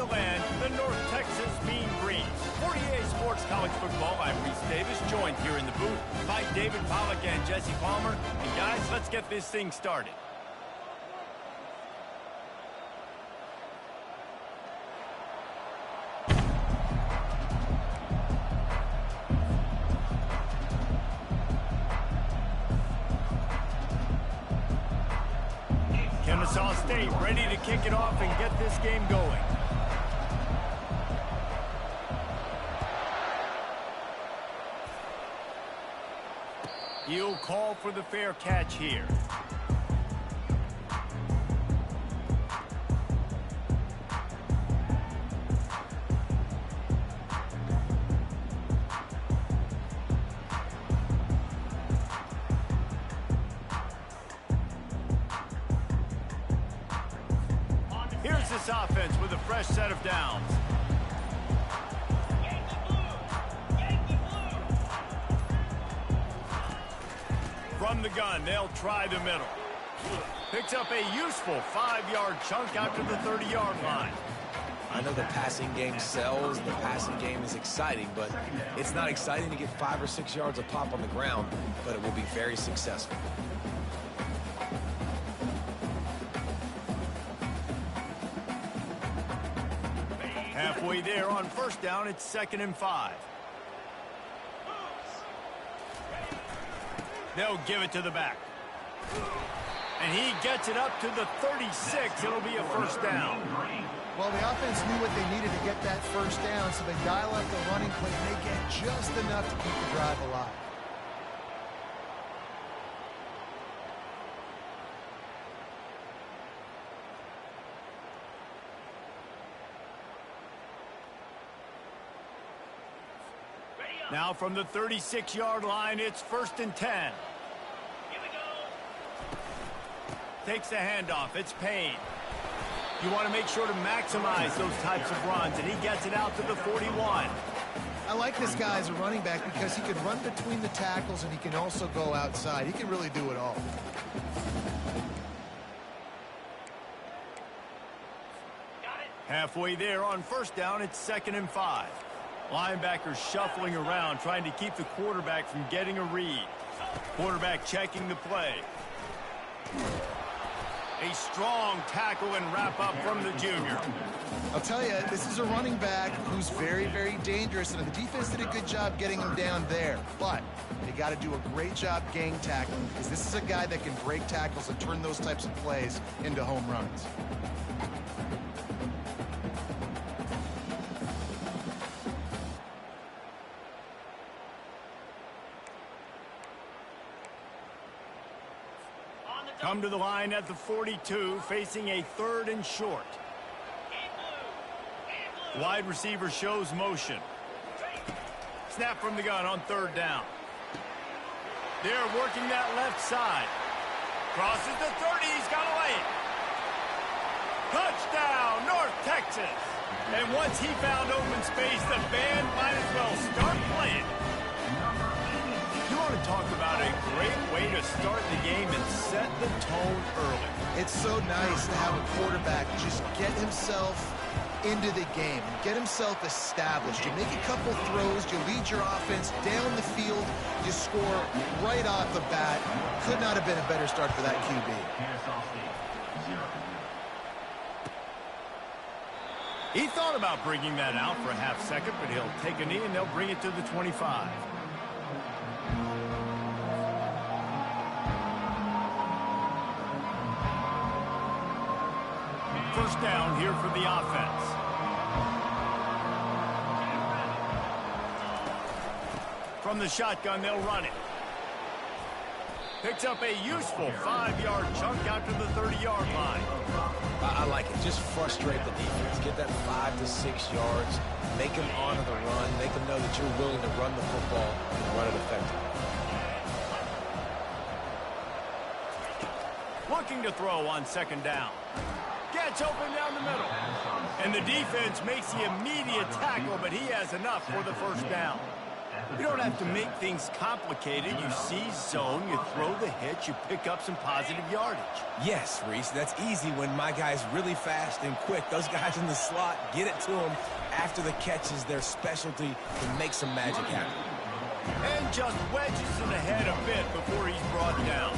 the land, the North Texas Mean Green. For EA Sports College Football, I'm Reese Davis, joined here in the booth by David Pollack and Jesse Palmer. And guys, let's get this thing started. Kennesaw State ready to kick it off and get this game going. He'll call for the fair catch here. Here's this offense with a fresh set of downs. From the gun, they'll try the middle. Picks up a useful 5-yard chunk out to the 30-yard line. I know the passing game sells, the passing game is exciting, but it's not exciting to get 5 or 6 yards of pop on the ground, but it will be very successful. Halfway there on first down, it's 2nd and 5. They'll give it to the back. And he gets it up to the 36. It'll be a first down. Well, the offense knew what they needed to get that first down, so they dial up the running play, and they get just enough to keep the drive alive. Now from the 36-yard line, it's 1st and 10. Here we go. Takes the handoff. It's Payne. You want to make sure to maximize those types of runs, and he gets it out to the 41. I like this guy as a running back because he can run between the tackles and he can also go outside. He can really do it all. Halfway there on first down, it's 2nd and 5. Linebackers shuffling around, trying to keep the quarterback from getting a read. Quarterback checking the play. A strong tackle and wrap up from the junior. I'll tell you, this is a running back who's very, very dangerous, and the defense did a good job getting him down there. But they got to do a great job gang tackling, because this is a guy that can break tackles and turn those types of plays into home runs. Come to the line at the 42, facing a 3rd and short. Wide receiver shows motion. Snap from the gun on 3rd down. They're working that left side. Crosses the 30, he's got to lay it. Touchdown, North Texas. And once he found open space, the band might as well start playing. You want to talk about a great way to start the game and set the tone early. It's so nice to have a quarterback just get himself into the game, get himself established. You make a couple throws, you lead your offense down the field, you score right off the bat. Could not have been a better start for that QB. He thought about bringing that out for a half second, but he'll take a knee and they'll bring it to the 25. First down here for the offense. From the shotgun, they'll run it. Picks up a useful 5-yard chunk out to the 30-yard line. I like it. Just frustrate the defense. Get that 5 to 6 yards. Make them honor the run. Make them know that you're willing to run the football and run it effectively. Looking to throw on 2nd down. Gets open down the middle. And the defense makes the immediate tackle, but he has enough for the first down. You don't have to make things complicated. You seize zone, you throw the hitch, you pick up some positive yardage. Yes, Reese, that's easy when my guy's really fast and quick. Those guys in the slot, get it to them after the catch is their specialty to make some magic happen. And just wedges it ahead a bit before he's brought down.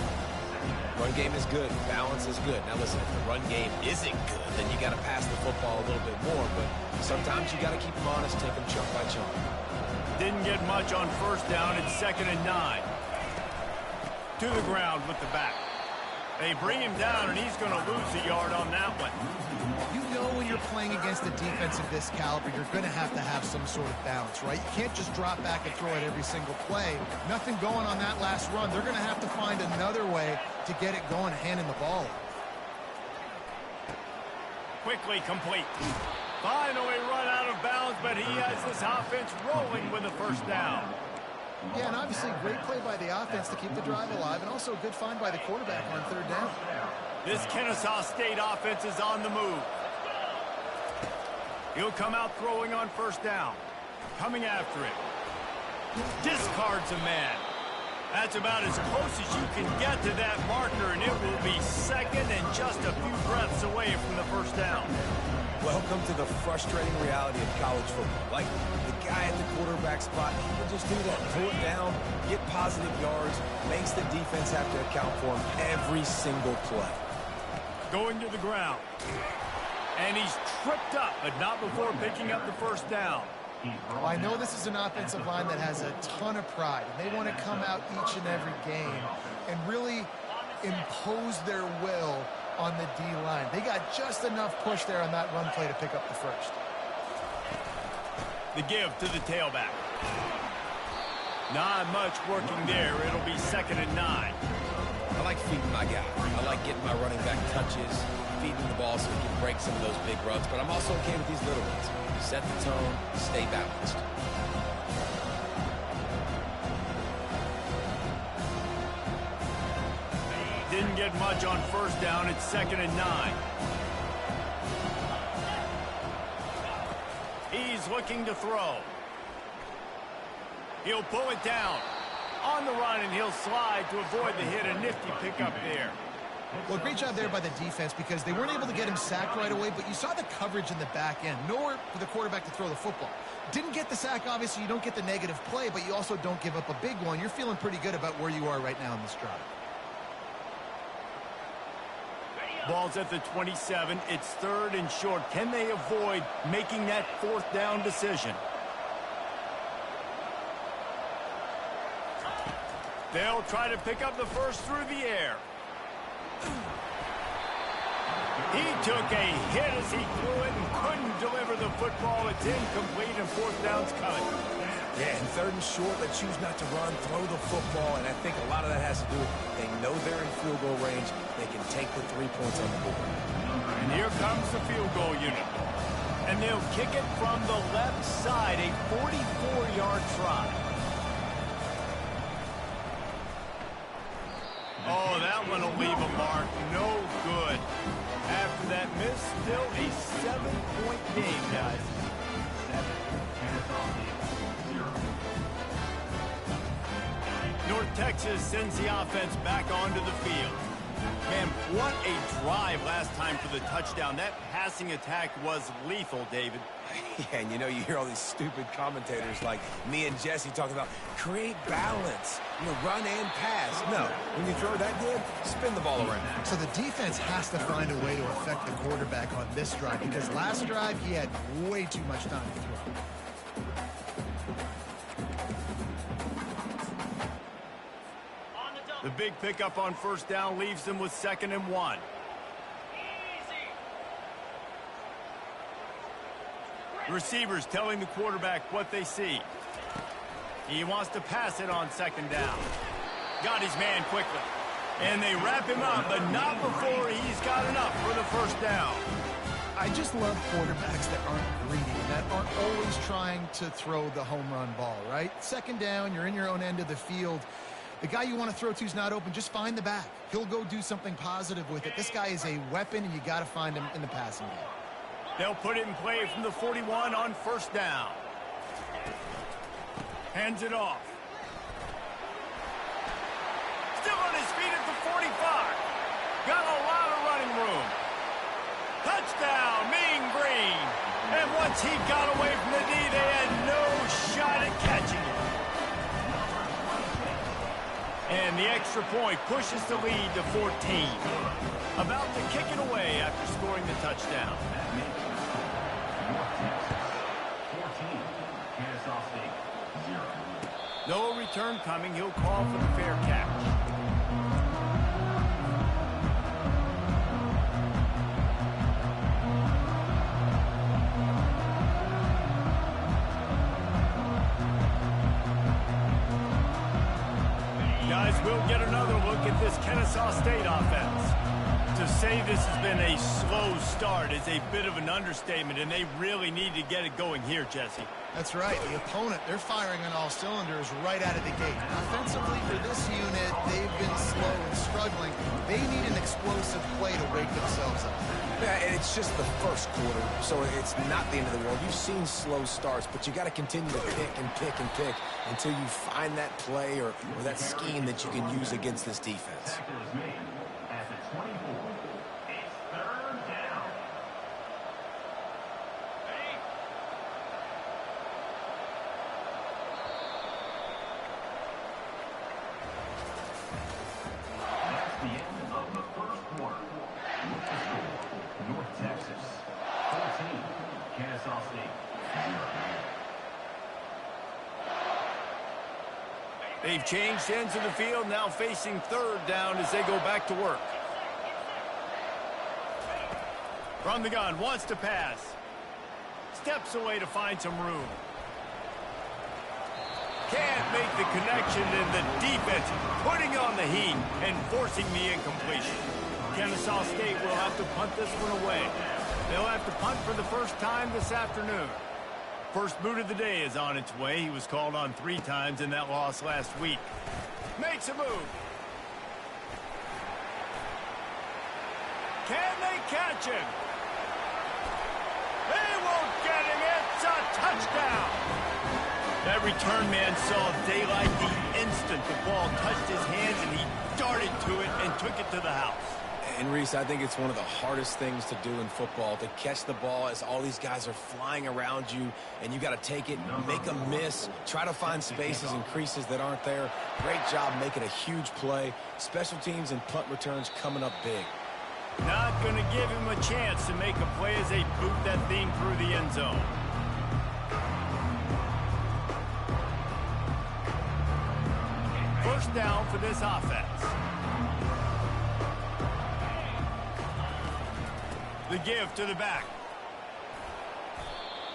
Run game is good. Balance is good. Now listen, if the run game isn't good, then you got to pass the football a little bit more. But sometimes you got to keep them honest, take them chunk by chunk. Didn't get much on first down. It's 2nd and 9. To the ground with the back. They bring him down, and he's going to lose a yard on that one. You know when you're playing against a defense of this caliber, you're going to have some sort of balance, right? You can't just drop back and throw it every single play. Nothing going on that last run. They're going to have to find another way to get it going, handing the ball. Quickly complete. Finally run out of bounds, but he has this offense rolling with a first down. Yeah, and obviously great play by the offense to keep the drive alive, and also a good find by the quarterback on 3rd down. This Kennesaw State offense is on the move. He'll come out throwing on first down. Coming after it. Discards a man. That's about as close as you can get to that marker, and it will be 2nd and just a few breaths away from the first down. Welcome to the frustrating reality of college football. Like, the guy at the quarterback spot, he will just do that. Pull it down, get positive yards, makes the defense have to account for him every single play. Going to the ground. And he's tripped up, but not before picking up the first down. Well, I know this is an offensive line that has a ton of pride, and they want to come out each and every game and really impose their will on the D-line. They got just enough push there on that run play to pick up the first. The give to the tailback. Not much working there. It'll be 2nd and 9. I like feeding my guy. I like getting my running back touches, feeding the ball so he can break some of those big runs, but I'm also okay with these little ones. Set the tone, stay balanced. Didn't get much on first down. It's 2nd and 9. He's looking to throw. He'll pull it down. On the run, and he'll slide to avoid the hit. A nifty pickup there. Well, great job there by the defense because they weren't able to get him sacked right away, but you saw the coverage in the back end. Nowhere for the quarterback to throw the football. Didn't get the sack, obviously. You don't get the negative play, but you also don't give up a big one. You're feeling pretty good about where you are right now in this drive. Ball's at the 27. It's 3rd and short. Can they avoid making that 4th down decision? They'll try to pick up the first through the air. He took a hit as he threw it and couldn't deliver the football. It's incomplete, and 4th down's coming. Yeah, and 3rd and short, they choose not to run, throw the football, and I think a lot of that has to do with they know they're in field goal range. They can take the 3 points on the board. And here comes the field goal unit. And they'll kick it from the left side, a 44-yard try. Oh, that one will leave a mark. No good. After that miss, still a 7-point game, guys. North Texas sends the offense back onto the field. Man, what a drive last time for the touchdown. That passing attack was lethal, David. Yeah, and you know, you hear all these stupid commentators like me and Jesse talking about create balance, run and pass. No, when you throw that good, spin the ball around. So the defense has to find a way to affect the quarterback on this drive because last drive he had way too much time to throw. The big pickup on first down leaves them with 2nd and 1. Receivers telling the quarterback what they see. He wants to pass it on 2nd down. Got his man quickly. And they wrap him up, but not before he's got enough for the first down. I just love quarterbacks that aren't greedy, that aren't always trying to throw the home run ball, right? 2nd down, you're in your own end of the field. The guy you want to throw to is not open. Just find the back. He'll go do something positive with it. This guy is a weapon, and you got to find him in the passing game. They'll put it in play from the 41 on first down. Hands it off. Still on his feet at the 45. Got a lot of running room. Touchdown, Mean Green. And once he got away from the knee, they had no shot at catching it. And the extra point pushes the lead to 14. About to kick it away after scoring the touchdown. 14, Kennesaw State, 0. No return coming. He'll call for the fair catch. Guys, we'll get another look at this Kennesaw State offense. To say this has been a slow start is a bit of an understatement, and they really need to get it going here, Jesse. That's right. The opponent, they're firing on all cylinders right out of the gate. Offensively, for this unit, they've been slow and struggling. They need an explosive play to wake themselves up. Yeah, and it's just the first quarter, so it's not the end of the world. You've seen slow starts, but you got to continue to pick and pick and pick until you find that play or that scheme that you can use against this defense. Tackle is made at the 24. It's third down. That's the end of the first quarter. With the score, North Texas 14, Kennesaw State 0. They've changed ends of the field, now facing third down as they go back to work. From the gun, wants to pass. Steps away to find some room. Can't make the connection, and the defense putting on the heat and forcing the incompletion. Kennesaw State will have to punt this one away. They'll have to punt for the first time this afternoon. First boot of the day is on its way. He was called on 3 times in that loss last week. Makes a move. Can they catch him? They won't get him. It's a touchdown. That return man saw daylight the instant the ball touched his hands, and he darted to it and took it to the house. And Reese, I think it's one of the hardest things to do in football, to catch the ball as all these guys are flying around you, and you got to take it, make a miss, try to find spaces and creases that aren't there. Great job making a huge play. Special teams and punt returns coming up big. Not going to give him a chance to make a play as they boot that thing through the end zone. First down for this offense. The give to the back.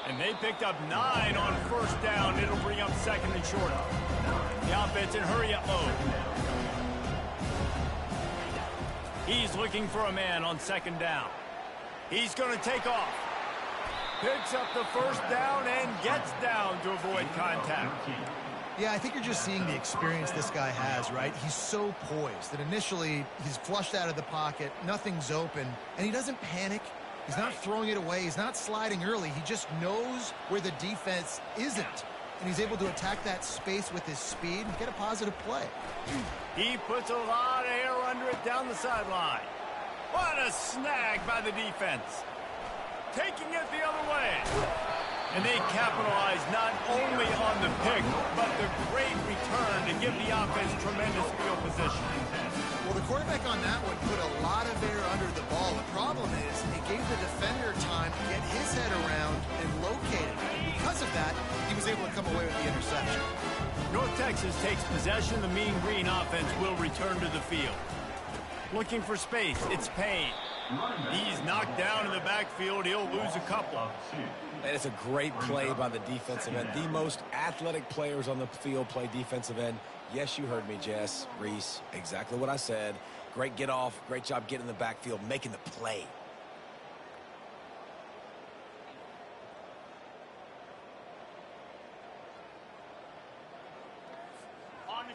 And they picked up 9 on first down. It'll bring up second and short. The offense in hurry up mode. He's looking for a man on second down. He's going to take off. Picks up the first down and gets down to avoid contact. Yeah, I think you're just seeing the experience this guy has, right? He's so poised that initially he's flushed out of the pocket, nothing's open, and he doesn't panic. He's not throwing it away. He's not sliding early. He just knows where the defense isn't, and he's able to attack that space with his speed and get a positive play. He puts a lot of air under it down the sideline. What a snag by the defense. Taking it the other way. And they capitalize not only on the pick, but the great return to give the offense tremendous field position. Well, the quarterback on that one put a lot of air under the ball. The problem is it gave the defender time to get his head around and locate it. And because of that, he was able to come away with the interception. North Texas takes possession. The Mean Green offense will return to the field. Looking for space. It's Payne. He's knocked down in the backfield. He'll lose a couple. And it's a great play by the defensive end. The most athletic players on the field play defensive end. Yes, you heard me, Jess, Reese. Exactly what I said. Great get off. Great job getting in the backfield, making the play.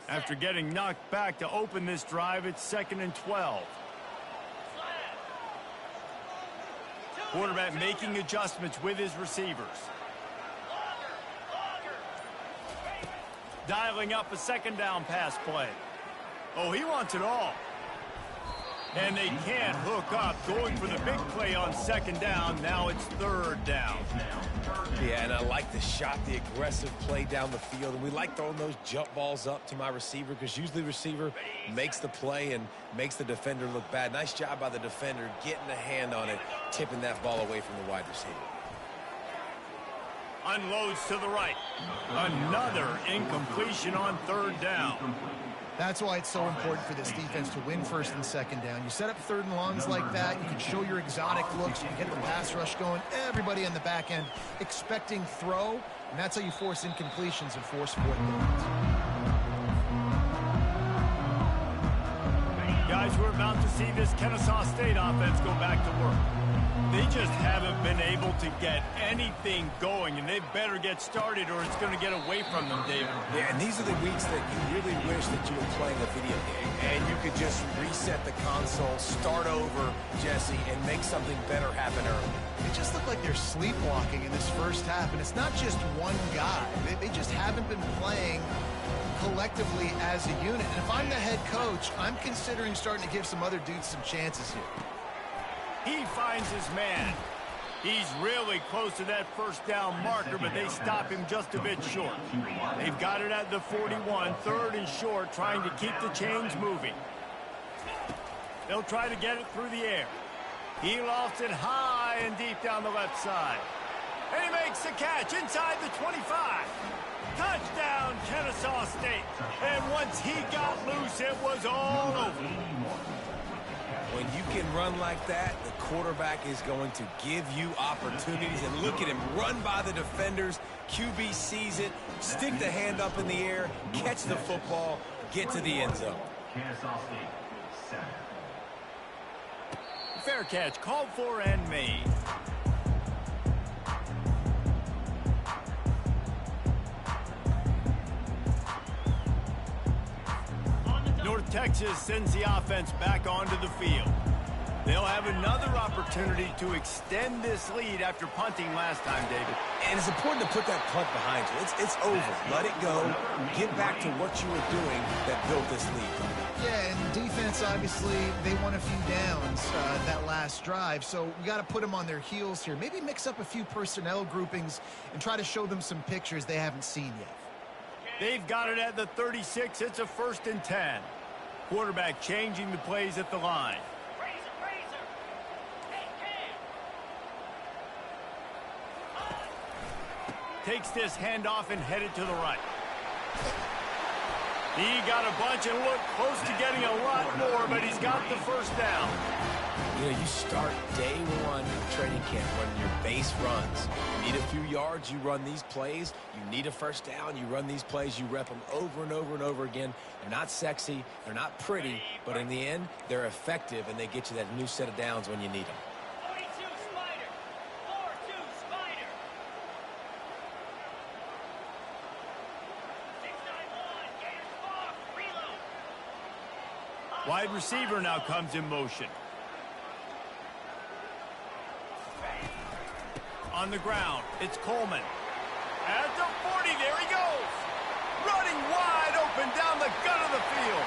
After getting knocked back to open this drive, it's 2nd and 12. Quarterback making adjustments with his receivers. Dialing up a second down pass play. Oh, he wants it all. And they can't hook up. Going for the big play on second down. Now it's third down. Yeah, and I like the shot, the aggressive play down the field. And we like throwing those jump balls up to my receiver because usually the receiver makes the play and makes the defender look bad. Nice job by the defender getting a hand on it, tipping that ball away from the wide receiver. Unloads to the right. Another incompletion on third down. That's why it's so important for this defense to win first and second down. You set up third and longs like that, you can show your exotic looks, you can get the pass rush going, everybody on the back end expecting throw, and that's how you force incompletions and force fourth downs. Guys, we're about to see this Kennesaw State offense go back to work. They just haven't been able to get anything going, and they better get started or it's going to get away from them, David. Yeah, and these are the weeks that you really wish that you were playing a video game and you could just reset the console, start over, Jesse, and make something better happen early. They just look like they're sleepwalking in this first half, and it's not just one guy. They just haven't been playing collectively as a unit. And if I'm the head coach, I'm considering starting to give some other dudes some chances here. He finds his man. He's really close to that first down marker, but they stop him just a bit short. They've got it at the 41, third and short, trying to keep the chains moving. They'll try to get it through the air. He lofts it high and deep down the left side. And he makes the catch inside the 25. Touchdown, Kennesaw State. And once he got loose, it was all over. When you can run like that, the quarterback is going to give you opportunities. And look at him run by the defenders. QB sees it, stick the hand up in the air, catch the football, get to the end zone. Kennesaw State, 7. Fair catch, called for and made. North Texas sends the offense back onto the field. They'll have another opportunity to extend this lead after punting last time, David. And it's important to put that punt behind you. It's over. Let it go. Get back to what you were doing that built this lead. Yeah, and defense, obviously, they won a few downs that last drive, so we got to put them on their heels here. Maybe mix up a few personnel groupings and try to show them some pictures they haven't seen yet. They've got it at the 36. It's a 1st and 10. Quarterback changing the plays at the line. Takes this handoff and headed to the right. He got a bunch and looked close to getting a lot more, but he's got the first down. You know, you start day one of training camp running your base runs. You need a few yards, you run these plays. You need a first down, you run these plays. You rep them over and over and over again. They're not sexy, they're not pretty, but in the end, they're effective, and they get you that new set of downs when you need them. Wide receiver now comes in motion. On the ground, it's Coleman. At the 40, there he goes. Running wide open down the gut of the field.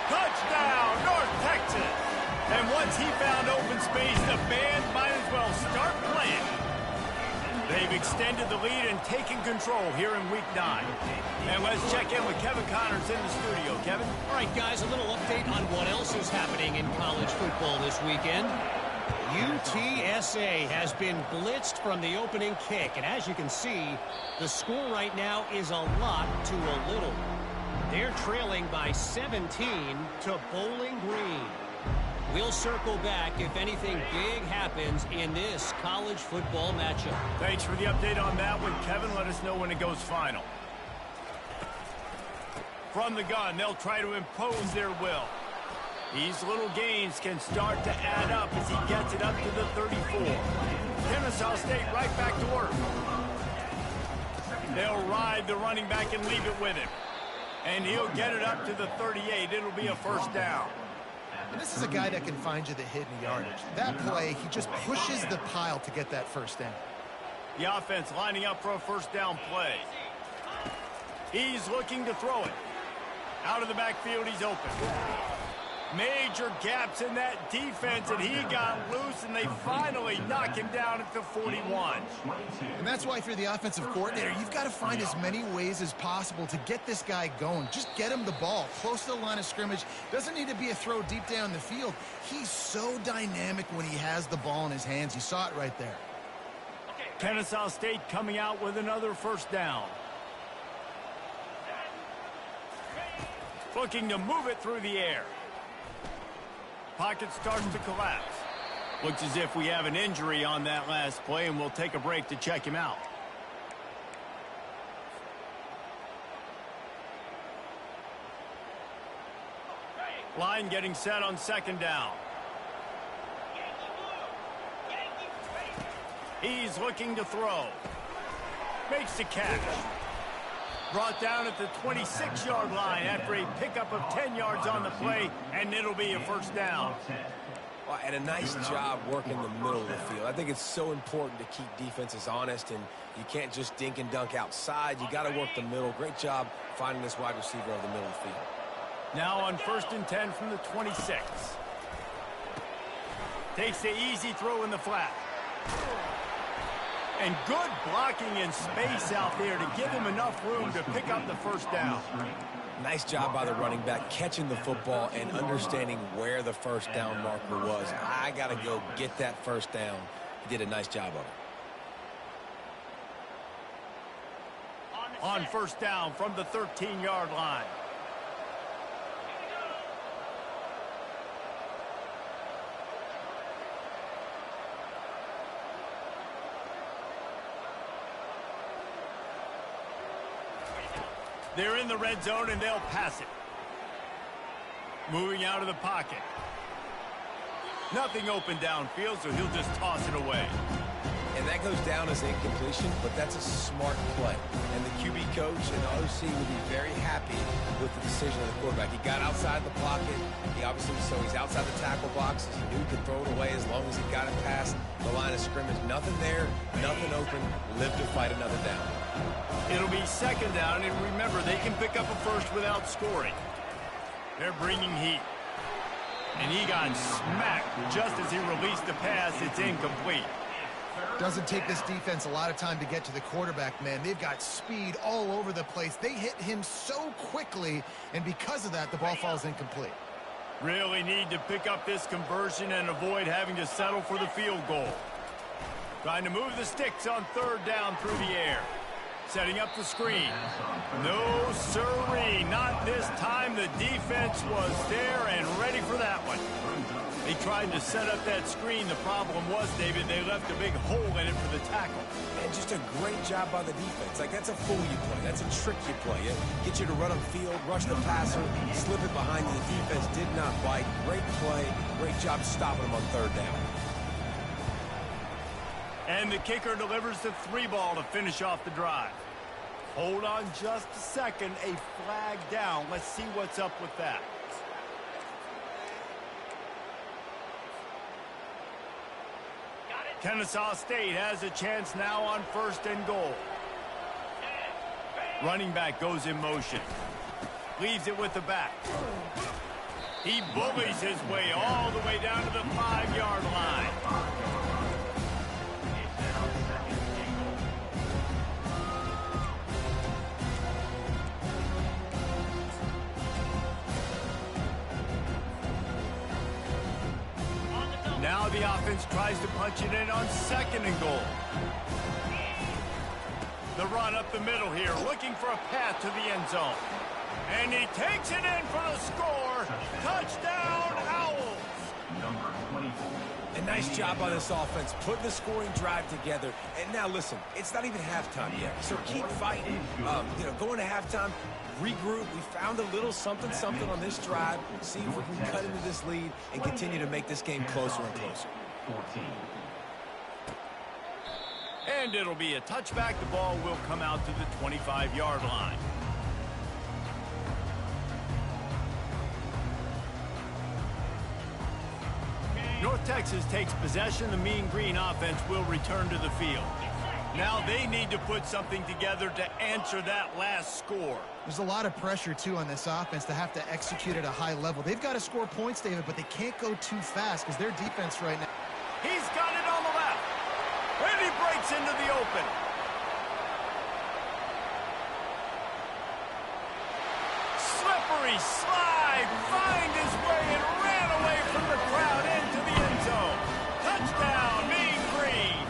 Touchdown, North Texas. And once he found open space, the band might as well start playing. They've extended the lead and taken control here in Week 9. And let's check in with Kevin Connors in the studio. Kevin? All right, guys, a little update on what else is happening in college football this weekend. UTSA has been blitzed from the opening kick, and as you can see, the score right now is a lot to a little. They're trailing by 17 to Bowling Green. We'll circle back if anything big happens in this college football matchup. Thanks for the update on that one, Kevin. Let us know when it goes final. From the gun, they'll try to impose their will. These little gains can start to add up as he gets it up to the 34. Kennesaw State right back to work. They'll ride the running back and leave it with him. And he'll get it up to the 38. It'll be a first down. And this is a guy that can find you the hidden yardage. That play, he just pushes the pile to get that first down. The offense lining up for a first down play. He's looking to throw it. Out of the backfield, he's open. Major gaps in that defense, and he got loose, and they finally knock him down at the 41. And that's why if you're the offensive coordinator, you've got to find as many ways as possible to get this guy going. Just get him the ball close to the line of scrimmage. Doesn't need to be a throw deep down the field. He's so dynamic when he has the ball in his hands. You saw it right there. Kennesaw State coming out with another first down. Looking to move it through the air. Pocket starts to collapse. Looks as if we have an injury on that last play, and we'll take a break to check him out. Line getting set on second down. He's looking to throw. Makes the catch. Brought down at the 26-yard line after a pickup of 10 yards on the play, and it'll be a first down. Well, and a nice job working the middle of the field. I think it's so important to keep defenses honest, and you can't just dink and dunk outside. You got to work the middle. Great job finding this wide receiver over the middle of the field. Now on 1st and 10 from the 26. Takes the easy throw in the flat. And good blocking in space out there to give him enough room to pick up the first down. Nice job by the running back catching the football and understanding where the first down marker was. I got to go get that first down. He did a nice job of it. On first down from the 13-yard line. They're in the red zone, and they'll pass it. Moving out of the pocket. Nothing open downfield, so he'll just toss it away. And that goes down as incompletion, but that's a smart play. And the QB coach and the OC will be very happy with the decision of the quarterback. He got outside the pocket. He obviously, so he's outside the tackle box. He knew he could throw it away as long as he got it past the line of scrimmage. Nothing there, nothing open. Live to fight another down. It'll be second down, and remember, they can pick up a first without scoring. They're bringing heat. And he got smacked just as he released the pass. It's incomplete. Doesn't take this defense a lot of time to get to the quarterback, man. They've got speed all over the place. They hit him so quickly, and because of that, the ball falls incomplete. Really need to pick up this conversion and avoid having to settle for the field goal. Trying to move the sticks on third down through the air. Setting up the screen. No sirree, not this time. The defense was there and ready for that one. They tried to set up that screen. The problem was, David, they left a big hole in it for the tackle. And just a great job by the defense. Like, that's a fool you play. That's a trick you play. It gets you to run on field, rush the passer, slip it behind you. The defense did not bite. Great play. Great job stopping them on third down. And the kicker delivers the 3-ball to finish off the drive. Hold on just a second. A flag down. Let's see what's up with that. Kennesaw State has a chance now on 1st and goal. Running back goes in motion. Leaves it with the back. He bullies his way all the way down to the 5-yard line. Now the offense tries to punch it in on 2nd and goal. The run up the middle here, looking for a path to the end zone. And he takes it in for the score. Touchdown, Owls. Number 24. A nice job by this offense, putting the scoring drive together. And now listen, it's not even halftime yet, so keep fighting. Going to halftime, regroup. We found a little something on this drive. See if we can cut into this lead and continue to make this game closer and closer. 14. And it'll be a touchback. The ball will come out to the 25-yard line. North Texas takes possession. The Mean Green offense will return to the field. Now they need to put something together to answer that last score. There's a lot of pressure, too, on this offense to have to execute at a high level. They've got to score points, David, but they can't go too fast because their defense right now. He's got it on the left. And he breaks into the open. Slippery slide. Find his way and ran away from the crowd into the end zone. Touchdown, Mean Green.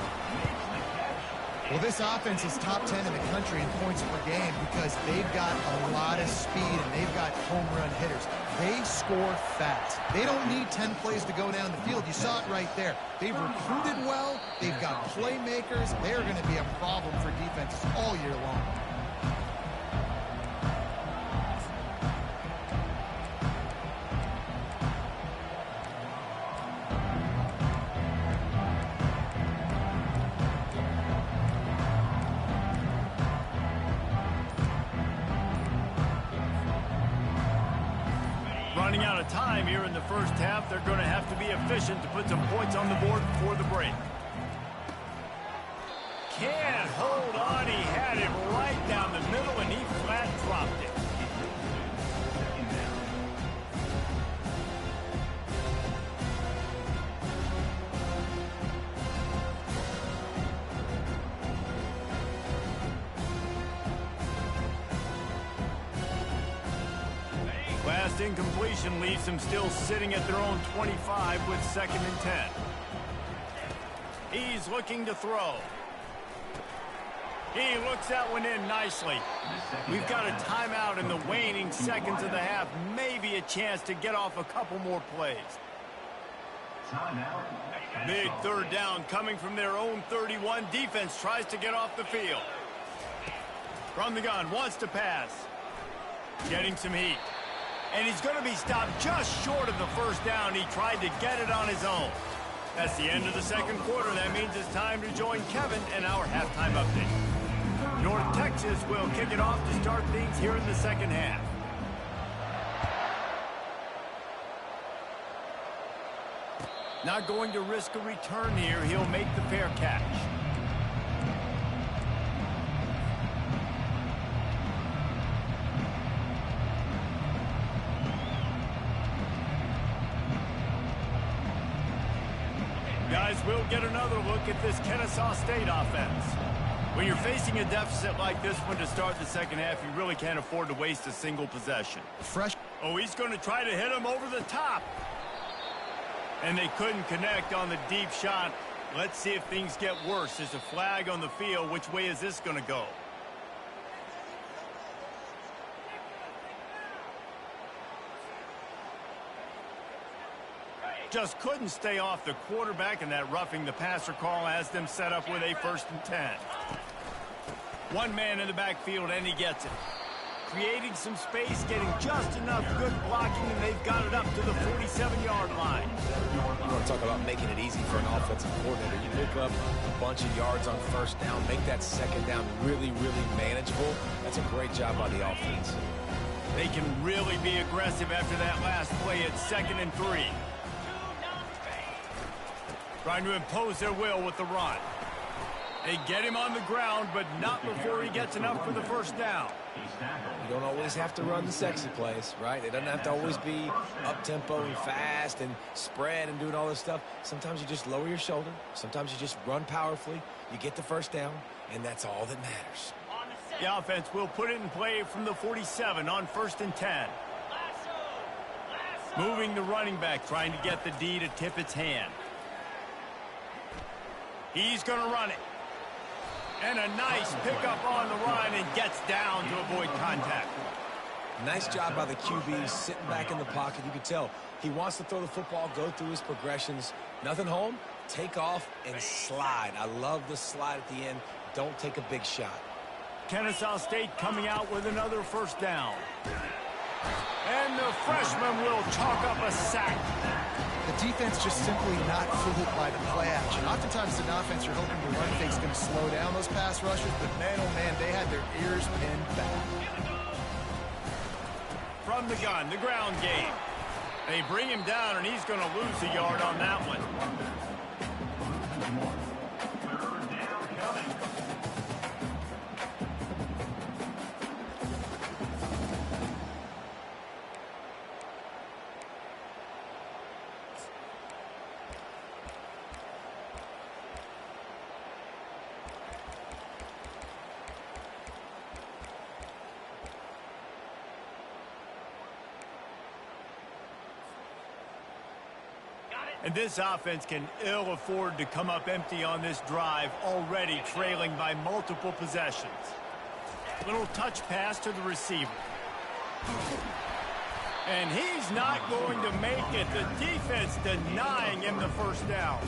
Well, this offense is top 10 in the country in points per game because they've got a lot of speed and they've got home run hitters. They score fast. They don't need 10 plays to go down the field. You saw it right there. They've recruited well. They've got playmakers. They're going to be a problem for defenses all year long. Running out of time here in the first half. They're going to have to be efficient to put some points on the board before the break. Can't hold on. He had it right down the middle, and he flat dropped it. Last incompletion leaves them still sitting at their own 25 with 2nd and 10. He's looking to throw. He looks that one in nicely. We've got a timeout in the waning seconds of the half. Maybe a chance to get off a couple more plays. Big 3rd down coming from their own 31. Defense tries to get off the field. From the gun, wants to pass. Getting some heat. And he's going to be stopped just short of the 1st down. He tried to get it on his own. That's the end of the 2nd quarter. That means it's time to join Kevin and our halftime update. North Texas will kick it off to start things here in the 2nd half. Not going to risk a return here. He'll make the fair catch. Guys, we'll get another look at this Kennesaw State offense. When you're facing a deficit like this one to start the 2nd half, you really can't afford to waste a single possession. Oh, he's going to try to hit him over the top. And they couldn't connect on the deep shot. Let's see if things get worse. There's a flag on the field. Which way is this going to go? Just couldn't stay off the quarterback, and that roughing the passer call has them set up with a 1st and 10. One man in the backfield, and he gets it. Creating some space, getting just enough good blocking, and they've got it up to the 47-yard line. You want to talk about making it easy for an offensive coordinator. You pick up a bunch of yards on 1st down, make that 2nd down really, really manageable. That's a great job by the offense. They can really be aggressive after that last play at 2nd and 3. Trying to impose their will with the run. They get him on the ground, but not before he gets enough for the 1st down. You don't always have to run the sexy plays, right? It doesn't have to always be up-tempo and fast and spread and doing all this stuff. Sometimes you just lower your shoulder. Sometimes you just run powerfully. You get the 1st down, and that's all that matters. The offense will put it in play from the 47 on 1st and 10. Moving the running back, trying to get the D to tip its hand. He's going to run it. And a nice pickup on the run and gets down to avoid contact. Nice job by the QB sitting back in the pocket. You can tell he wants to throw the football, go through his progressions. Nothing home, take off and slide. I love the slide at the end. Don't take a big shot. Kennesaw State coming out with another 1st down. And the freshman will chalk up a sack. The defense just simply not fooled by the play action. Oftentimes, an offense you're hoping the run fake's going to slow down those pass rushers, but man, oh man, they had their ears pinned back. From the gun, the ground game. They bring him down, and he's going to lose a yard on that one. And this offense can ill afford to come up empty on this drive, already trailing by multiple possessions. Little touch pass to the receiver. And he's not going to make it. The defense denying him the first down.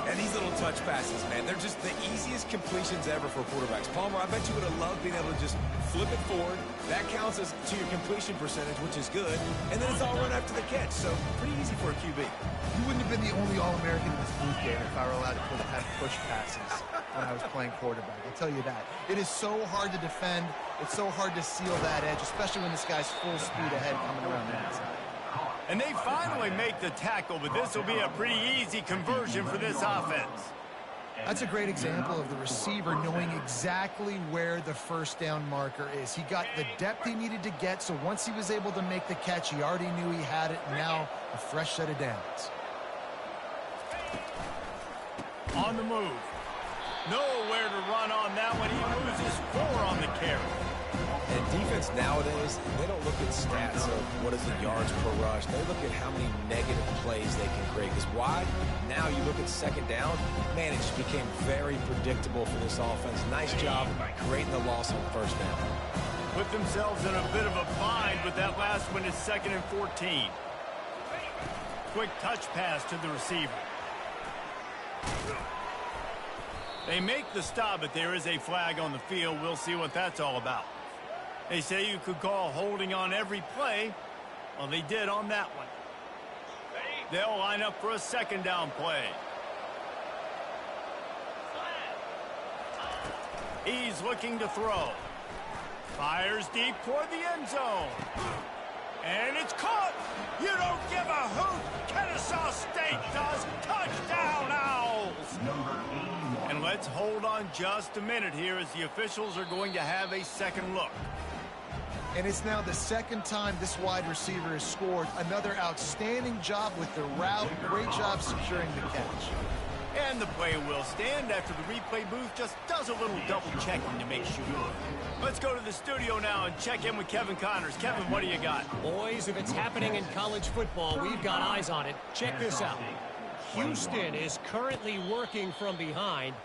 And these little touch passes, man, they're just the easiest completions ever for quarterbacks. Palmer, I bet you would have loved being able to just flip it forward. That counts as to your completion percentage, which is good. And then it's all run after the catch, so pretty easy for a QB. You wouldn't have been the only All-American in this booth game if I were allowed to have push passes when I was playing quarterback. I'll tell you that. It is so hard to defend. It's so hard to seal that edge, especially when this guy's full speed ahead coming around the outside. And they finally make the tackle, but this will be a pretty easy conversion for this offense. That's a great example of the receiver knowing exactly where the first down marker is. He got the depth he needed to get, so once he was able to make the catch, he already knew he had it, and now a fresh set of downs. On the move. Nowhere to run on that one. He loses 4 on the carry. And defense nowadays, they don't look at stats of what is the yards per rush. They look at how many negative plays they can create. Because why? Now you look at second down, man, it just became very predictable for this offense. Nice job creating the loss on first down. Put themselves in a bit of a bind with that last one is 2nd and 14. Quick touch pass to the receiver. They make the stop, but there is a flag on the field. We'll see what that's all about. They say you could call holding on every play. Well, they did on that one. They'll line up for a second down play. He's looking to throw. Fires deep toward the end zone. And it's caught. You don't give a hoot. Kennesaw State does. Touchdown, Owls. And let's hold on just a minute here as the officials are going to have a second look. And it's now the second time this wide receiver has scored. Another outstanding job with the route. Great job securing the catch. And the play will stand after the replay booth just does a little double checking to make sure. Let's go to the studio now and check in with Kevin Connors. Kevin, what do you got? Boys, if it's happening in college football, we've got eyes on it. Check this out. Houston is currently working from behind,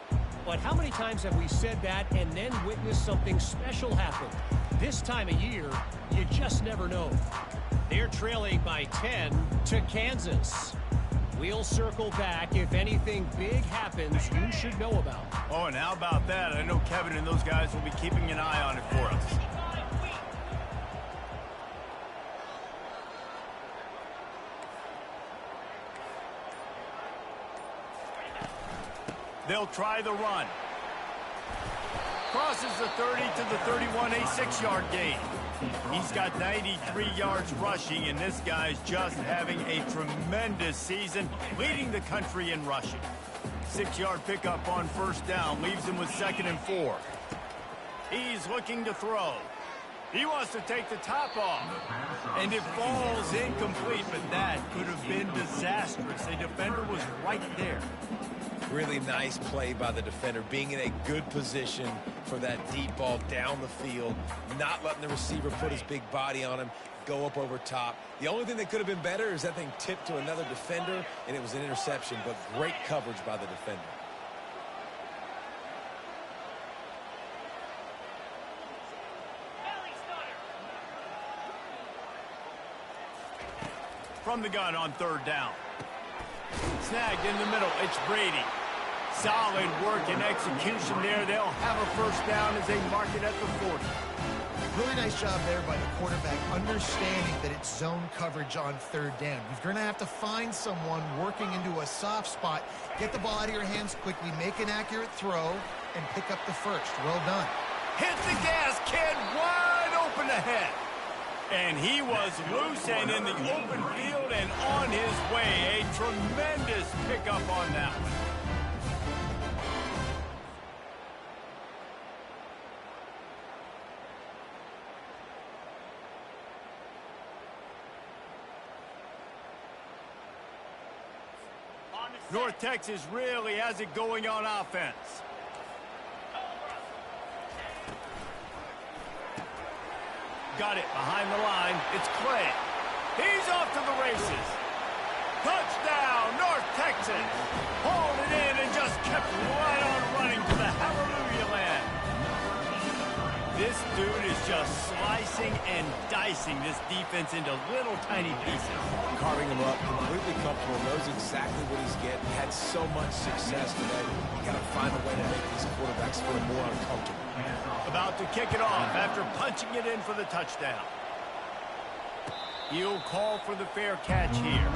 but how many times have we said that and then witnessed something special happen? This time of year, you just never know. They're trailing by 10 to Kansas. We'll circle back if anything big happens you should know about. Oh, and how about that? I know Kevin and those guys will be keeping an eye on it for us. They'll try the run. Crosses the 30 to the 31, a 6-yard gain. He's got 93 yards rushing, and this guy's just having a tremendous season, leading the country in rushing. 6-yard pickup on first down, leaves him with 2nd and 4. He's looking to throw. He wants to take the top off. And it falls incomplete, but that could have been disastrous. The defender was right there. Really nice play by the defender, being in a good position for that deep ball down the field, not letting the receiver put his big body on him, go up over top. The only thing that could have been better is that thing tipped to another defender, and it was an interception, but great coverage by the defender. From the gun on third down. Snagged in the middle, it's Brady. Solid work and execution there. They'll have a first down as they mark it at the 40. Really nice job there by the quarterback, understanding that it's zone coverage on third down. You're going to have to find someone working into a soft spot, get the ball out of your hands quickly, make an accurate throw, and pick up the first. Well done. Hit the gas, kid, wide open ahead. And he was loose and in the open field and on his way. A tremendous pickup on that one. North Texas really has it going on offense. Got it behind the line. It's Clay. He's off to the races. Touchdown, North Texas. Hauled it in and just kept right on running to the hallelujah land. This dude is just slicing and dicing this defense into little tiny pieces. Carving him up, completely comfortable, knows exactly what he's getting. Had so much success today. You got to find a way to make these quarterbacks feel more uncomfortable. About to kick it off after punching it in for the touchdown. He'll call for the fair catch here.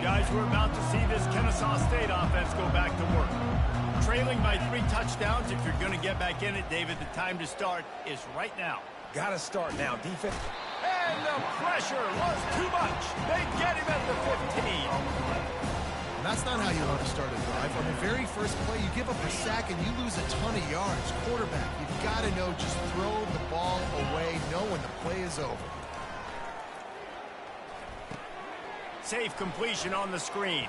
Guys, we're about to see this Kennesaw State offense go back to work. Trailing by 3 touchdowns. If you're going to get back in it, David, the time to start is right now. Got to start now. Defense. And the pressure was too much. They get him at the 15. And that's not how you want to start a drive. On the very first play, you give up a sack and you lose a ton of yards. Quarterback, you've got to know, just throw the ball away, know when the play is over. Safe completion on the screen.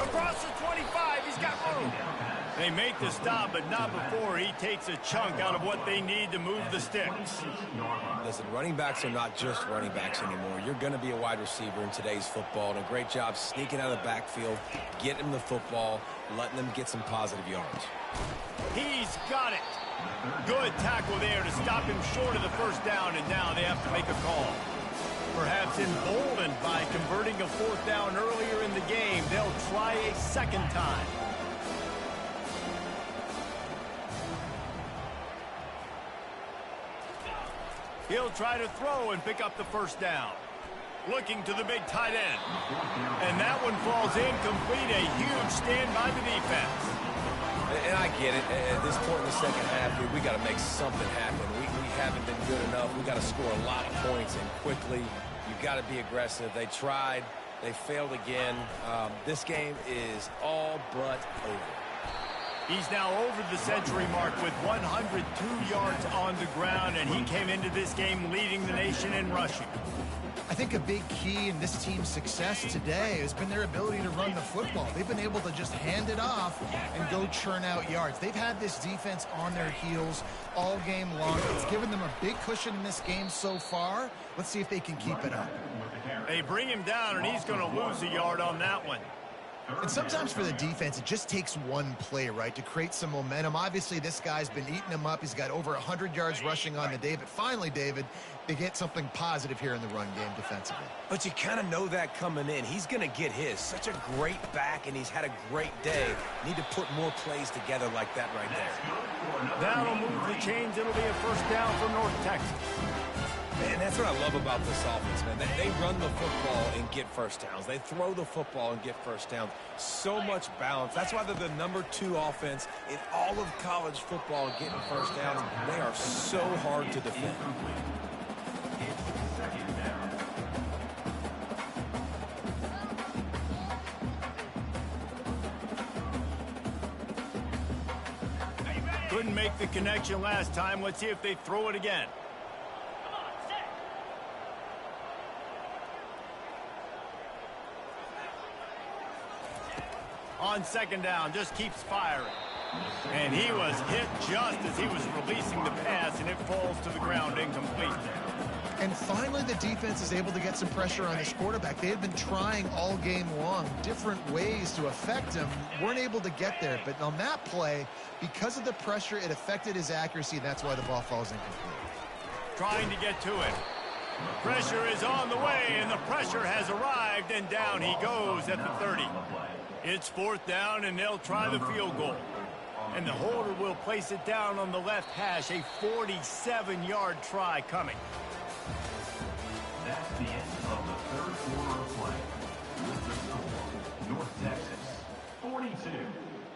Across the 25, he's got room. They make the stop, but not before he takes a chunk out of what they need to move the sticks. Listen, running backs are not just running backs anymore. You're going to be a wide receiver in today's football, and a great job sneaking out of the backfield, getting them the football, letting them get some positive yards. He's got it. Good tackle there to stop him short of the first down, and now they have to make a call. Perhaps emboldened by converting a 4th down earlier in the game, they'll try a second time. He'll try to throw and pick up the first down. Looking to the big tight end. And that one falls incomplete. A huge stand by the defense. And I get it. At this point in the second half, we got to make something happen. We haven't been good enough. We got to score a lot of points and quickly. You've got to be aggressive. They tried. They failed again. This game is all but over. He's now over the century mark with 102 yards on the ground, and he came into this game leading the nation in rushing. I think a big key in this team's success today has been their ability to run the football. They've been able to just hand it off and go churn out yards. They've had this defense on their heels all game long. It's given them a big cushion in this game so far. Let's see if they can keep it up. They bring him down, and he's going to lose a yard on that one. And sometimes for the defense, it just takes one play, right, to create some momentum. Obviously, this guy's been eating him up. He's got over 100 yards rushing on the day. But finally, David, they get something positive here in the run game defensively. But you kind of know that coming in. He's going to get his. Such a great back, and he's had a great day. Need to put more plays together like that right there. That'll move the chains. It'll be a first down for North Texas. Man, that's what I love about this offense, man. They run the football and get first downs. They throw the football and get first downs. So much balance. That's why they're the #2 offense in all of college football getting first downs. They are so hard to defend. Couldn't make the connection last time. Let's see if they throw it again. On second down, just keeps firing. And he was hit just as he was releasing the pass, and it falls to the ground incomplete. And finally, the defense is able to get some pressure on this quarterback. They had been trying all game long different ways to affect him. Weren't able to get there. But on that play, because of the pressure, it affected his accuracy, and that's why the ball falls incomplete. Trying to get to it. Pressure is on the way, and the pressure has arrived, and down he goes at the 30. It's 4th down, and they'll try the field goal. And the holder will place it down on the left hash. A 47-yard try coming. That's the end of the third quarter of play. With the score, North Texas 42,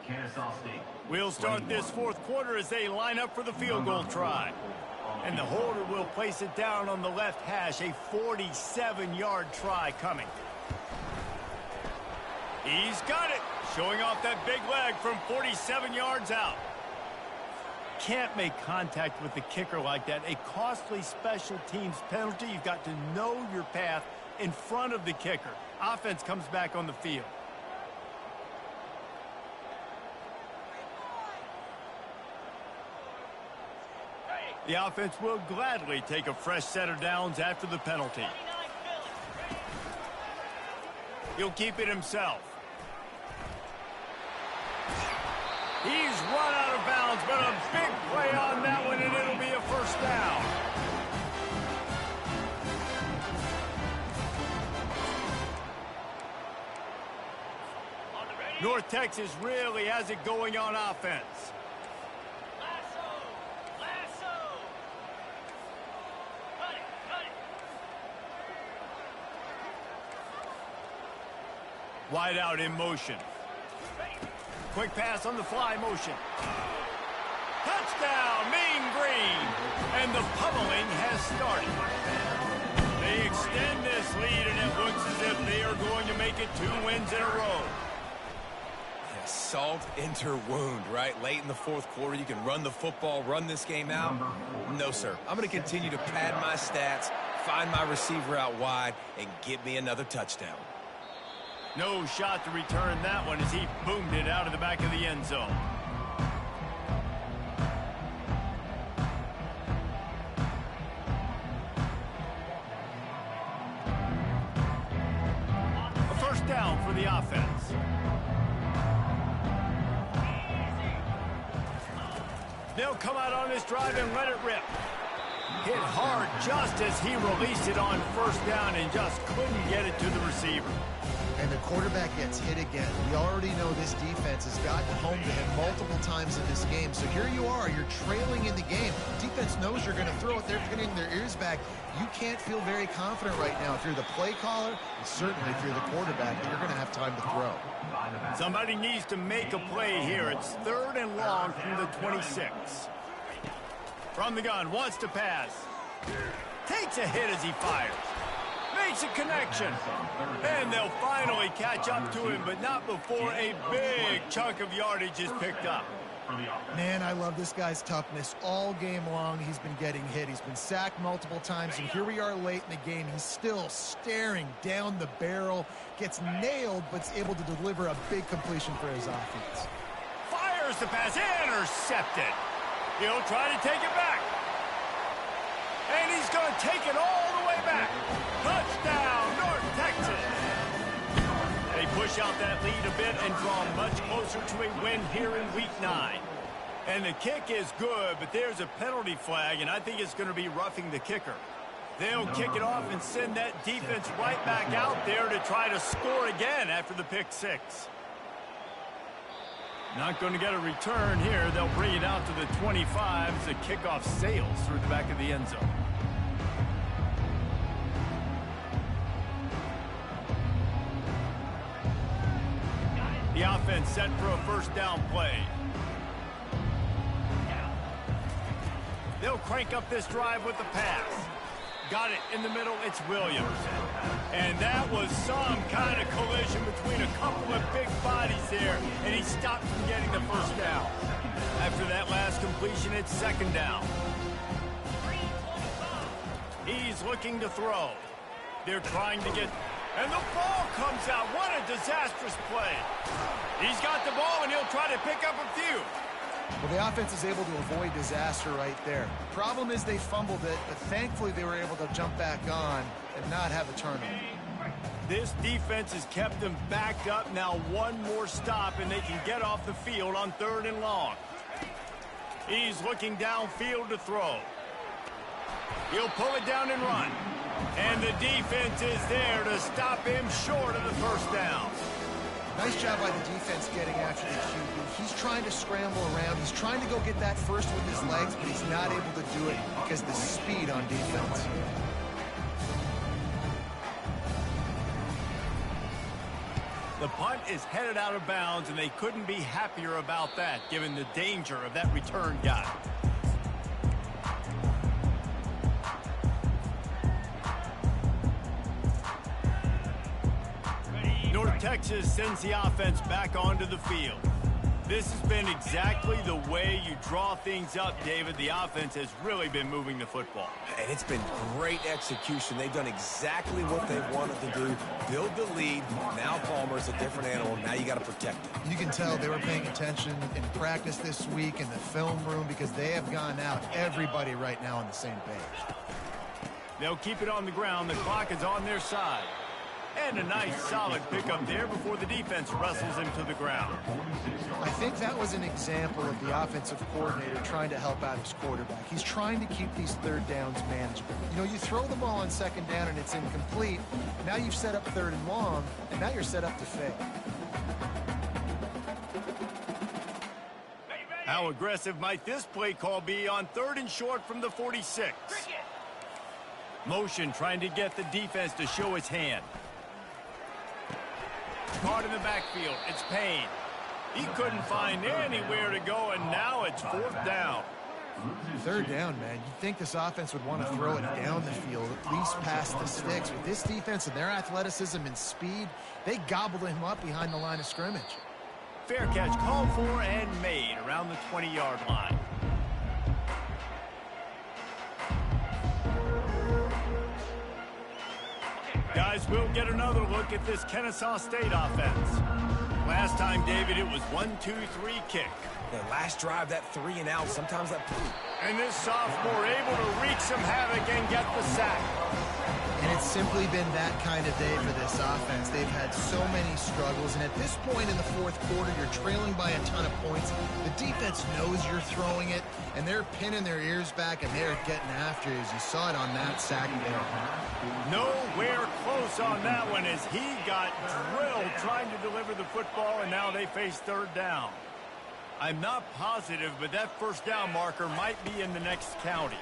Kennesaw State. We'll start this 4th quarter as they line up for the field goal try. And the holder will place it down on the left hash. A 47-yard try coming. He's got it, showing off that big leg from 47 yards out. Can't make contact with the kicker like that. A costly special teams penalty. You've got to know your path in front of the kicker. Offense comes back on the field. The offense will gladly take a fresh set of downs after the penalty. He'll keep it himself. He's run out of bounds, but a big play on that one, and it'll be a first down. North Texas really has it going on offense. Wide out in motion. Quick pass on the fly motion. Touchdown, Mean Green. And the pummeling has started. They extend this lead, and it looks as if they are going to make it 2 wins in a row. Yeah, salt into wound, right? Late in the fourth quarter, you can run the football, run this game out. No, sir. I'm going to continue to pad my stats, find my receiver out wide, and get me another touchdown. No shot to return that one as he boomed it out of the back of the end zone. A first down for the offense. They'll come out on this drive and let it rip. Hit hard just as he released it on first down and just couldn't get it to the receiver. And the quarterback gets hit again. We already know this defense has gotten home to him multiple times in this game. So here you are, you're trailing in the game. Defense knows you're going to throw it. They're pinning their ears back. You can't feel very confident right now. If you're the play caller, and certainly if you're the quarterback, you're going to have time to throw. Somebody needs to make a play here. It's 3rd and long from the 26. From the gun, wants to pass. Takes a hit as he fires. Makes a connection. And they'll finally catch up to him, but not before a big chunk of yardage is picked up. Man, I love this guy's toughness. All game long, he's been getting hit. He's been sacked multiple times, and here we are late in the game. He's still staring down the barrel, gets nailed, but is able to deliver a big completion for his offense. Fires the pass, intercepted. He'll try to take it back. And he's going to take it all the way back. Touchdown, North Texas. They push out that lead a bit and draw much closer to a win here in Week 9. And the kick is good, but there's a penalty flag, and I think it's going to be roughing the kicker. They'll kick it off and send that defense right back out there to try to score again after the pick 6. Not going to get a return here. They'll bring it out to the 25 as the kickoff sails through the back of the end zone. The offense set for a first down play. They'll crank up this drive with the pass. Got it in the middle. It's Williams. And that was some kind of collision between a couple of big bodies there, and he stopped from getting the first down. After that last completion, it's 2nd down. He's looking to throw. They're trying to get... And the ball comes out. What a disastrous play. He's got the ball, and he'll try to pick up a few. Well, the offense is able to avoid disaster right there. The problem is they fumbled it, but thankfully they were able to jump back on and not have a turnover. This defense has kept them backed up. Now one more stop, and they can get off the field on 3rd and long. He's looking downfield to throw. He'll pull it down and run. And the defense is there to stop him short of the first down. Nice job by the defense getting after the QB. He's trying to scramble around. He's trying to go get that first with his legs, but he's not able to do it because of the speed on defense. The punt is headed out of bounds, and they couldn't be happier about that, given the danger of that return guy. North Texas sends the offense back onto the field. This has been exactly the way you draw things up, David. The offense has really been moving the football. And it's been great execution. They've done exactly what they wanted to do. Build the lead. Now Palmer's a different animal. Now you got to protect him. You can tell they were paying attention in practice this week in the film room because they have gone out, everybody right now on the same page. They'll keep it on the ground. The clock is on their side. And a nice solid pickup there before the defense wrestles him to the ground. I think that was an example of the offensive coordinator trying to help out his quarterback. He's trying to keep these third downs manageable. You know, you throw the ball on second down and it's incomplete. Now you've set up third and long, and now you're set up to fail. How aggressive might this play call be on 3rd and short from the 46? Motion trying to get the defense to show his hand. Caught in the backfield. It's Payne. He couldn't find anywhere to go, and now it's 4th down. Third down, man. You'd think this offense would want to throw it down the field, at least past the sticks. With this defense and their athleticism and speed, they gobbled him up behind the line of scrimmage. Fair catch called for and made around the 20-yard line. Guys, we'll get another look at this Kennesaw State offense. Last time, David, it was 1-2-3 kick. The last drive, that 3 and out, sometimes that... And this sophomore able to wreak some havoc and get the sack. And it's simply been that kind of day for this offense. They've had so many struggles, and at this point in the 4th quarter, you're trailing by a ton of points. The defense knows you're throwing it, and they're pinning their ears back, and they're getting after you, as you saw it on that sack there. Nowhere close on that one as he got drilled trying to deliver the football, and now they face 3rd down. I'm not positive, but that 1st down marker might be in the next county.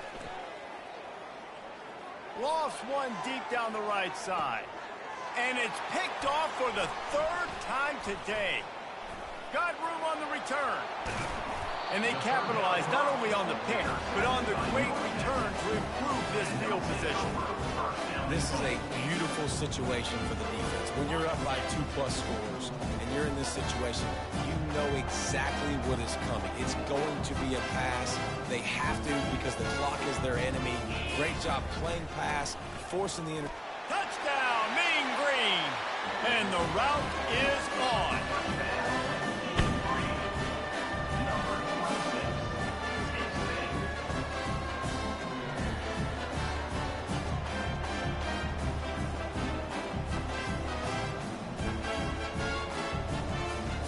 Lost one deep down the right side. And it's picked off for the 3rd time today. Got room on the return. And they capitalized not only on the pick, but on the great return to improve this field position. This is a beautiful situation for the defense. When you're up by 2+ scores and you're in this situation, you know exactly what is coming. It's going to be a pass. They have to because the clock is their enemy. Great job playing pass, forcing the... Touchdown, Mean Green! And the route is on.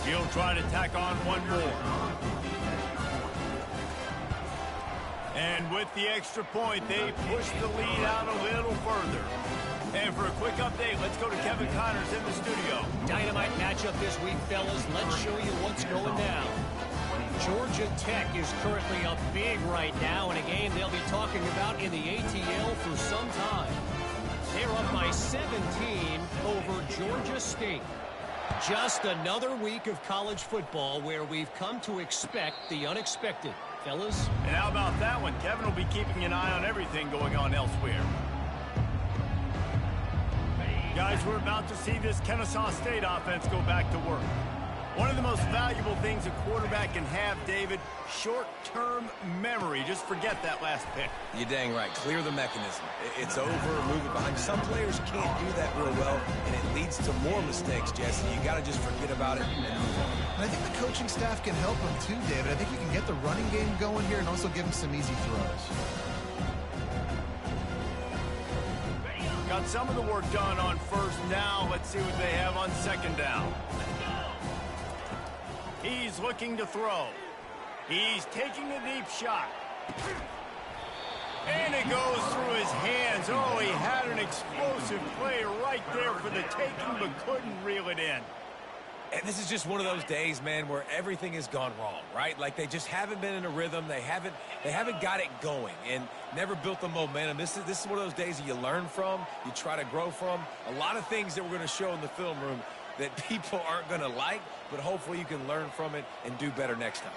He'll try to tack on one more. And with the extra point, they push the lead out a little further. And for a quick update, let's go to Kevin Connors in the studio. Dynamite matchup this week, fellas. Let's show you what's going down. Georgia Tech is currently up big right now in a game they'll be talking about in the ATL for some time. They're up by 17 over Georgia State. Just another week of college football where we've come to expect the unexpected. Fellas? And how about that one? Kevin will be keeping an eye on everything going on elsewhere. Guys, we're about to see this Kennesaw State offense go back to work. One of the most valuable things a quarterback can have, David, short-term memory. Just forget that last pick. You're dang right. Clear the mechanism. It's over, move it behind. Some players can't do that real well, and it leads to more mistakes, Jesse. You got to just forget about it and move on. And I think the coaching staff can help him too, David. I think you can get the running game going here and also give him some easy throws. Got some of the work done on 1st. Now let's see what they have on 2nd down. He's looking to throw. He's taking a deep shot. And it goes through his hands. Oh, he had an explosive play right there for the taking, but couldn't reel it in. And this is just one of those days, man, where everything has gone wrong, right? Like they just haven't been in a rhythm. They haven't got it going and never built the momentum. This is one of those days that you learn from, you try to grow from. A lot of things that we're going to show in the film room that people aren't going to like, but hopefully you can learn from it and do better next time.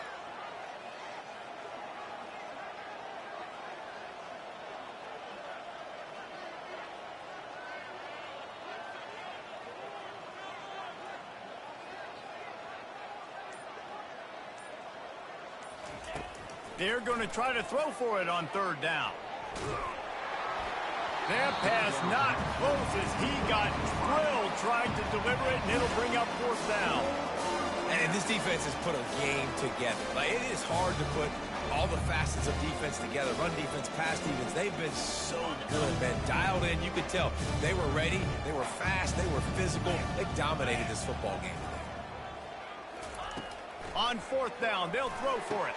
They're going to try to throw for it on third down. That pass not close as he got drilled trying to deliver it, and it'll bring up fourth down. And this defense has put a game together. Like, it is hard to put all the facets of defense together. Run defense, pass defense. They've been so good, man. Dialed in. You could tell they were ready. They were fast. They were physical. They dominated this football game today. On fourth down, they'll throw for it.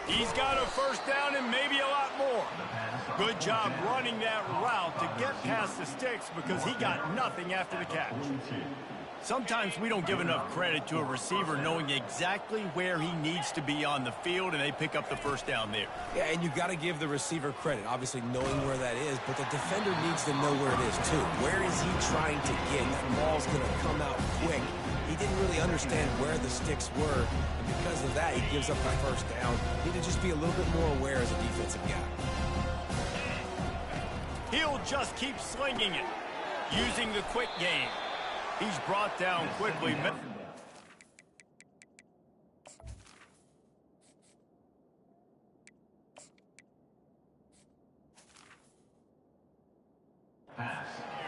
He's got a first down and maybe a lot more. Good job running that route to get past the sticks because he got nothing after the catch. Sometimes we don't give enough credit to a receiver knowing exactly where he needs to be on the field, and they pick up the first down there. Yeah, and you've got to give the receiver credit, obviously knowing where that is, but the defender needs to know where it is too. Where is he trying to get? That ball's going to come out quick. He didn't really understand where the sticks were, and because of that, he gives up that first down. He need to just be a little bit more aware as a defensive guy. He'll just keep slinging it, using the quick game. He's brought down quickly.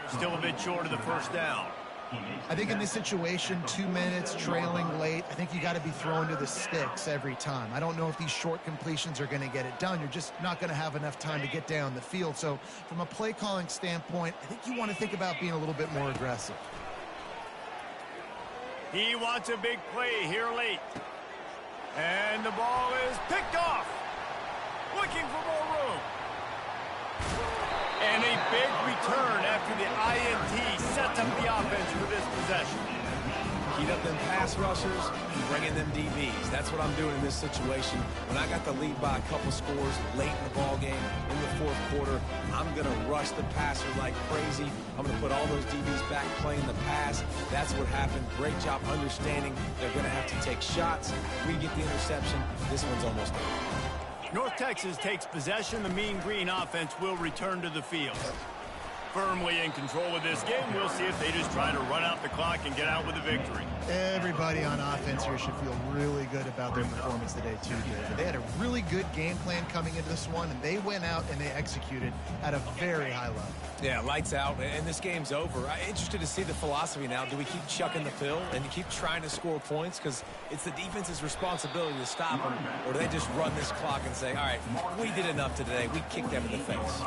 Still a bit short of the first down. I think in this situation, 2 minutes, trailing late, I think you got to be thrown to the sticks every time. I don't know if these short completions are going to get it done. You're just not going to have enough time to get down the field. So from a play calling standpoint, I think you want to think about being a little bit more aggressive. He wants a big play here late. And the ball is picked off. Looking for more room. And a big return after the INT sets up the offense for this possession. Heat up them pass rushers, bring in them DBs. That's what I'm doing in this situation. When I got the lead by a couple scores late in the ball game, in the fourth quarter, I'm going to rush the passer like crazy. I'm going to put all those DBs back playing the pass. That's what happened. Great job understanding they're going to have to take shots. We get the interception. This one's almost over. North Texas takes possession. The Mean Green offense will return to the field. Firmly in control of this game. We'll see if they just try to run out the clock and get out with a victory. Everybody on offense here should feel really good about their performance today, too, David. They had a really good game plan coming into this one, and they went out and they executed at a very high level. Yeah, lights out, and this game's over. I'm interested to see the philosophy now. Do we keep chucking the pill and keep trying to score points? Because it's the defense's responsibility to stop them, or do they just run this clock and say, all right, we did enough today. We kicked them in the face.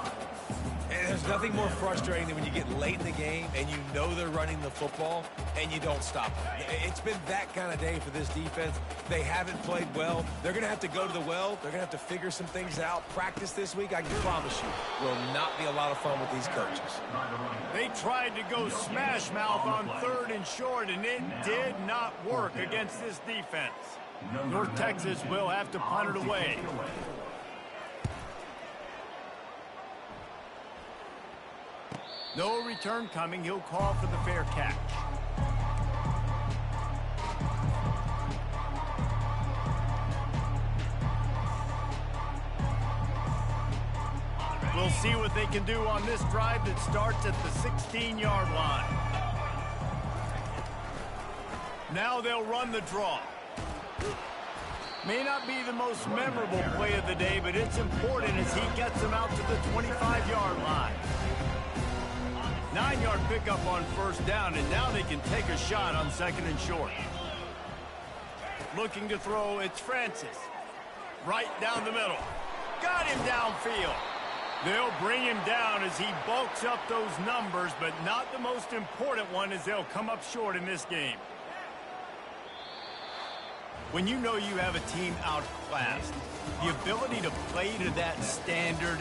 And there's nothing more frustrating than when you get late in the game and you know they're running the football and you don't stop them. It's been that kind of day for this defense. They haven't played well. They're going to have to go to the well. They're going to have to figure some things out. Practice this week, I can promise you, will not be a lot of fun with these coaches. They tried to go smash mouth on third and short, and it did not work against this defense. North Texas will have to punt it away. No return coming. He'll call for the fair catch. We'll see what they can do on this drive that starts at the 16-yard line. Now they'll run the draw. May not be the most memorable play of the day, but it's important as he gets them out to the 25-yard line. 9-yard pickup on first down, and now they can take a shot on second and short. Looking to throw, it's Francis. Right down the middle. Got him downfield. They'll bring him down as he bulks up those numbers, but not the most important one as they'll come up short in this game. When you know you have a team outclassed, the ability to play to that standard